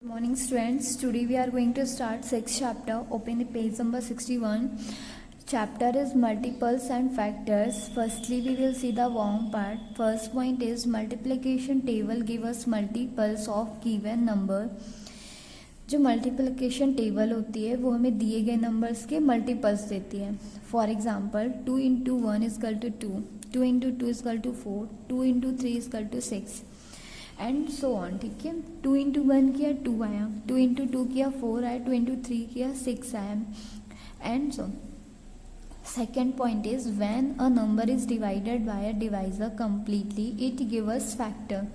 Good morning students. Today we are going to start 6th chapter. Open the page number 61. Chapter is multiples and factors. Firstly we will see the warm part. First point is multiplication table give us multiples of given number. जो multiplication table होती है वो हमें दिए गए numbers के multiples देती है. For example 2 into 1 is equal to 2, 2 into 2 is equal to 4, 2 into 3 is equal to 6 and so on. ठीक है, 2 इंटू 1 किया 2 आया, 2 इंटू 2 किया 4 आया, 2 इंटू 3 किया 6 आया and so. Second point is when a number is divided by a divisor completely it give us factor.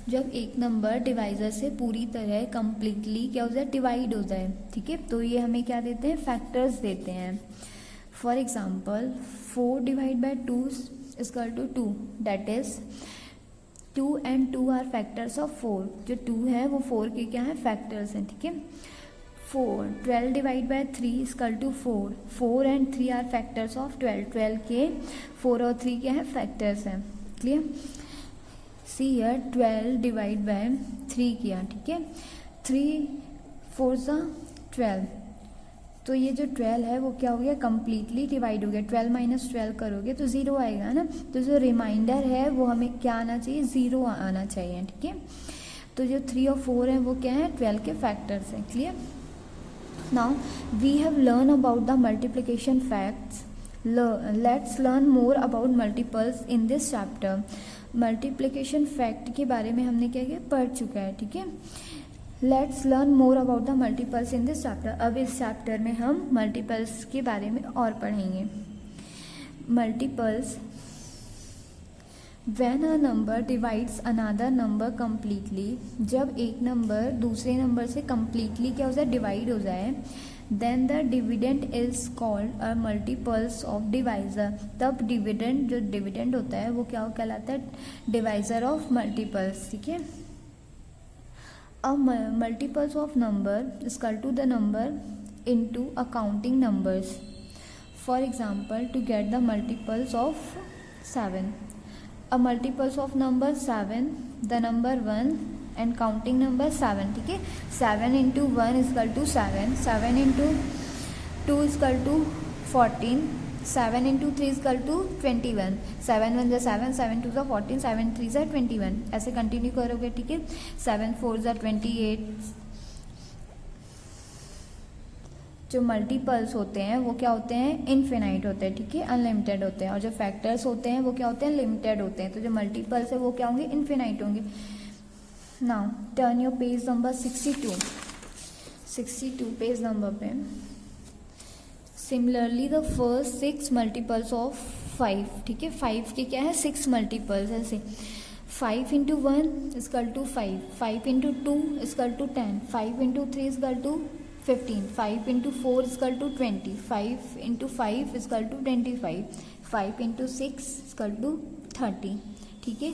जब एक नंबर डिवाइजर से पूरी तरह कंप्लीटली क्या हो जाए, डिवाइड हो जाए. ठीक है, तो ये हमें क्या देते हैं, फैक्टर्स देते हैं. For example 4 divide by 2 is equal to 2, that is 2 and 2 are factors of 4. जो 2 है वो 4 के क्या है, फैक्टर्स हैं. ठीक है, 12 divide by 3 is equal to 4, 4 and 3 are factors of 12, 12 के 4 और 3 क्या है, फैक्टर्स हैं. Clear. See here 12 divide by 3 किया. ठीक है, 3 4 12, तो ये जो 12 है वो क्या हो गया, कंप्लीटली डिवाइड हो गया. 12 माइनस 12 करोगे तो 0 आएगा ना, तो जो रिमाइंडर है वो हमें क्या आना चाहिए, 0 आना चाहिए. ठीक है, तो जो 3 और 4 है वो क्या है, 12 के फैक्टर्स हैं. Clear. Now we have learn about the multiplication facts. Let's learn more about multiples in this chapter. Multiplication fact के बारे में हमने क्या किया, पढ़ चुका है. ठीक है, let's learn more about the multiples in this chapter. अब इस चैप्टर में हम मल्टीपल्स के बारे में और पढ़ेंगे. Multiples when a number divides another number completely. जब एक नंबर दूसरे नंबर से कम्प्लीटली क्या हो जाए, डिवाइड हो जाए, then the dividend is called a multiples of divisor. तब डिविडेंड, जो डिविडेंड होता है वो क्या कहलाता है, डिवाइजर ऑफ मल्टीपल्स. ठीक है, a multiples of number is equal to the number into a counting numbers. For example, to get the multiples of 7, a multiples of number 7, the number 1 and counting number 7. ठीक है, 7 into 1 is equal to 7, 7 into 2 is equal to 14, 7 into 3 is equal to 21, 7 1 is 7, 7 2 is 14, 7 3 is 21. ऐसे continue करोगे. ठीक है, 7 4 is 28. जो multiples होते हैं वो क्या होते हैं, इनफिनाइट होते हैं. ठीक है, अनलिमिटेड होते हैं. और जो फैक्टर्स होते हैं वो क्या होते हैं, लिमिटेड होते हैं. तो जो मल्टीपल्स है वो क्या होंगे, इनफिनाइट होंगे. Now turn your page number 62 page number पे. Similarly the first 6 multiples of 5. ठीक है, 5 के क्या है, 6 मल्टीपल्स. ऐसे 5 into 1 is equal to 5, 5 into 2 is equal to 10, 5 into 3 is equal to 15, 5 into 4 is equal to 20, 5 into 5 is equal to 25, 5 into 6 is equal to 30. ठीक है,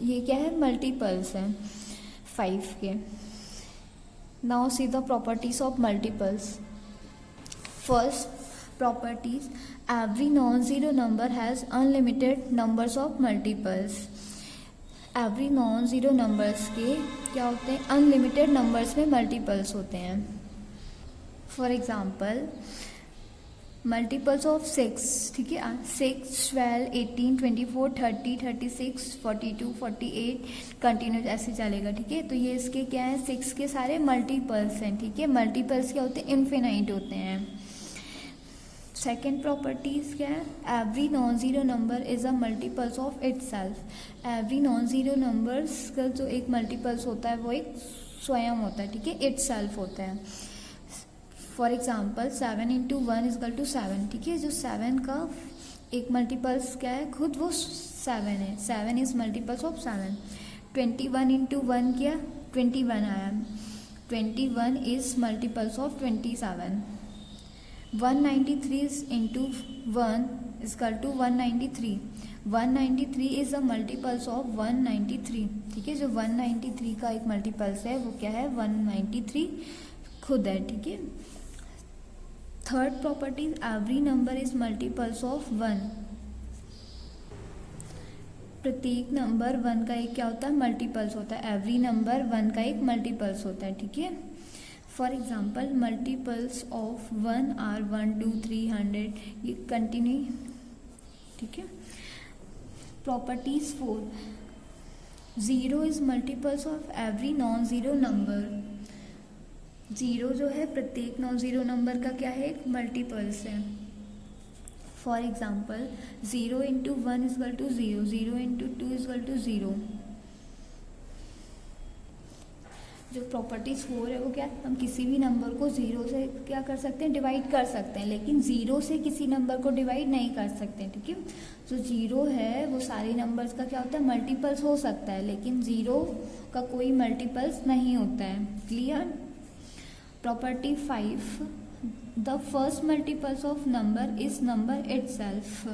ये क्या है, मल्टीपल्स हैं 5 के. Now see the properties of multiples. First properties, every non-zero number has unlimited numbers of multiples. every non-zero numbers के क्या होते हैं, unlimited numbers में multiples होते हैं. for example multiples of 6. ठीक है, 6 12 18 24 30 36 42 48 कंटिन्यू ऐसे चलेगा. ठीक है, तो ये इसके क्या है, 6 के सारे मल्टीपल्स हैं. ठीक है, मल्टीपल्स क्या होते हैं, इनफिनाइट होते हैं. सेकेंड प्रॉपर्टीज क्या है, every non zero number is a multiples of itself. Every non zero numbers का जो एक मल्टीपल्स होता है वो एक स्वयं होता है. ठीक है, इटसेल्फ होता है. For example 7 into 1 is equal to 7. ठीक है, जो 7 का एक मल्टीपल्स क्या है, खुद वो 7 है. 7 इज मल्टीपल्स ऑफ 7. 21 इंटू 1 किया 21 आया, 21 is multiples of 27. 193 into 1 is equal to 193. 193 is a multiples of 193. ठीक है, जो 193 का एक मल्टीपल्स है वो क्या है, 193 खुद है. ठीक है. Third property, every number is multiples of 1. प्रत्येक नंबर 1 का एक क्या होता है, मल्टीपल्स होता है. एवरी नंबर 1 का एक मल्टीपल्स होता है. ठीक है, for example multiples of 1 are 1 2 300, ये कंटिन्यू, ठीक है। Properties 4, 0 is multiples of every non zero number. 0 जो है प्रत्येक नॉन ज़ीरो नंबर का क्या है, एक मल्टीपल्स है। For example 0 into 1 is equal to 0, 0 into 2 is equal to 0। जो प्रॉपर्टीज 4 है वो क्या, हम किसी भी नंबर को 0 से क्या कर सकते हैं, डिवाइड कर सकते हैं, लेकिन 0 से किसी नंबर को डिवाइड नहीं कर सकते, ठीक है। जो 0 है वो सारे नंबर्स का क्या होता है, मल्टीपल्स हो सकता है, लेकिन 0 का कोई मल्टीपल्स नहीं होता है। Clear. Property 5, the first multiples of number is number itself.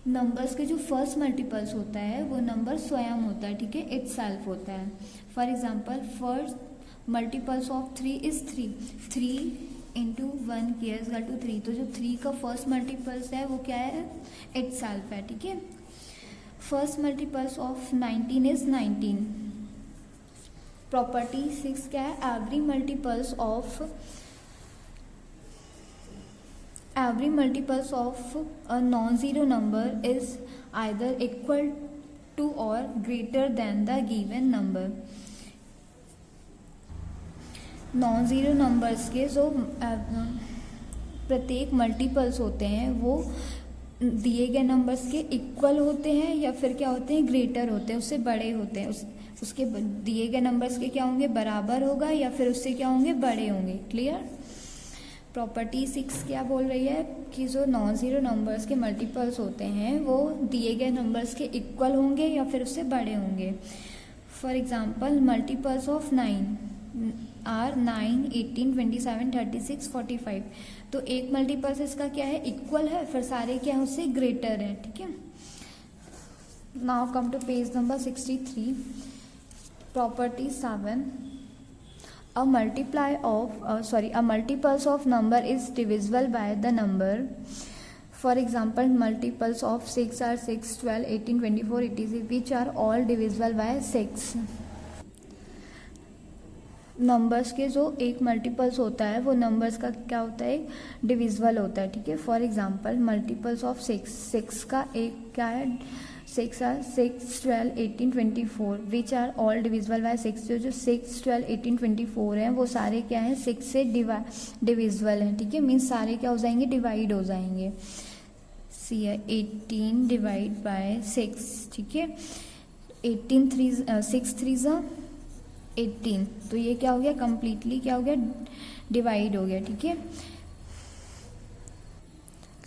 Numbers के जो फर्स्ट मल्टीपल्स होता है वो नंबर स्वयं होता है, ठीक है, इटसेल्फ होता है। For example first multiples of 3 is 3, 3 into 1 किया इज टू 3, तो जो 3 का फर्स्ट मल्टीपल्स है वो क्या है, इटसेल्फ है, ठीक है। First multiples of 19 is 19। Property 6 क्या है, every multiples of a non-zero number is either equal to or greater than the given number। Non zero numbers के जो प्रत्येक मल्टीपल्स होते हैं वो दिए गए नंबर्स के इक्वल होते हैं या फिर क्या होते हैं, ग्रेटर होते हैं, उससे बड़े होते हैं। उसके दिए गए नंबर्स के क्या होंगे, बराबर होगा या फिर उससे क्या होंगे, बड़े होंगे। क्लियर। प्रॉपर्टी 6 क्या बोल रही है कि जो नॉन ज़ीरो नंबर्स के मल्टीपल्स होते हैं वो दिए गए नंबर्स के इक्वल होंगे या फिर उससे बड़े होंगे। For example multiples of 9 are 9, 18, 27, 36, 45। तो एक मल्टीपल्स इसका क्या है, इक्वल है, फिर सारे क्या है उससे ग्रेटर है, ठीक है। Now come to page number 63। Property 7, a multiples of number is divisible by the number। For example multiples of 6 are 6, 12, 18, 24, etc, which are all divisible by 6। Numbers के जो एक मल्टीपल्स होता है वो नंबर्स का क्या होता है, डिविजिबल होता है, ठीक है। फॉर एग्जांपल मल्टीपल्स ऑफ 6 का एक क्या है, 6 are 6, 12, 18, 24 which are all divisible by 6। जो 6, 12, 18, 24 हैं वो सारे क्या हैं, 6 से डिविजिबल हैं, ठीक है। मीन्स सारे क्या हो जाएंगे, डिवाइड हो जाएंगे। सी 18 डिवाइड बाय 6, ठीक है। 6 3 18, तो ये क्या हो गया, कंप्लीटली क्या हो गया, डिवाइड हो गया, ठीक है।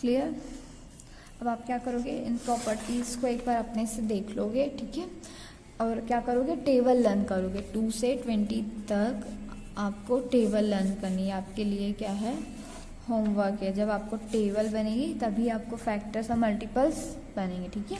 क्लियर। अब आप क्या करोगे, इन प्रॉपर्टीज़ को एक बार अपने से देख लोगे, ठीक है, और क्या करोगे, टेबल लर्न करोगे। 2 से 20 तक आपको टेबल लर्न करनी है, आपके लिए क्या है, होमवर्क है। जब आपको टेबल बनेगी तभी आपको फैक्टर्स और मल्टीपल्स बनेंगे, ठीक है।